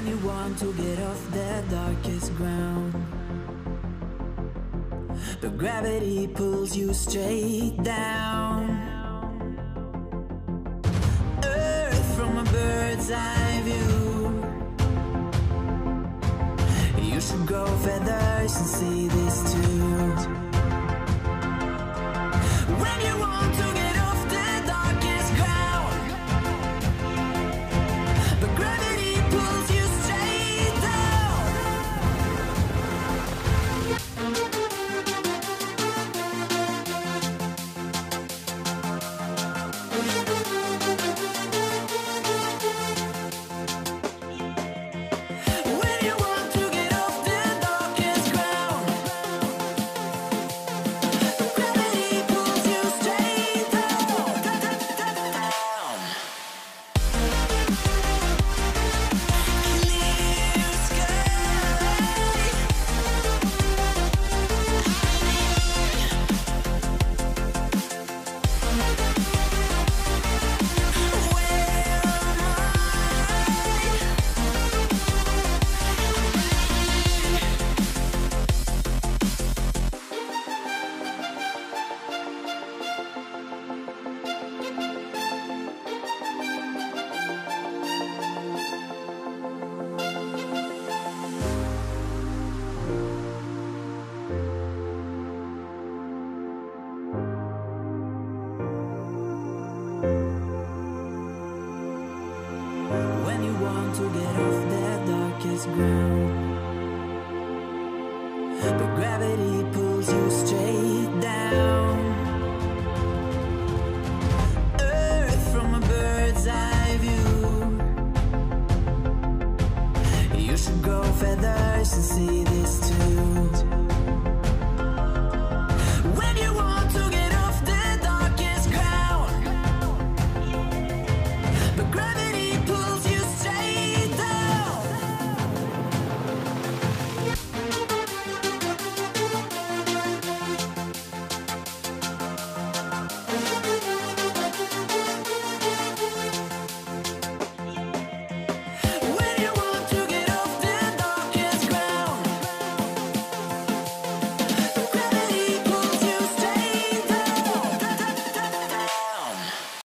you want to get off the darkest ground, but gravity pulls you straight down. Earth from a bird's eye view. You should grow feathers and see this too. When you want to get off the darkest ground, but gravity pulls you straight down. When you want to get off the darkest ground, but gravity pulls you straight down. Clear sky. When you want to get off the darkest ground, but gravity pulls you straight down. Earth from a bird's eye view. You should grow feathers and see this too.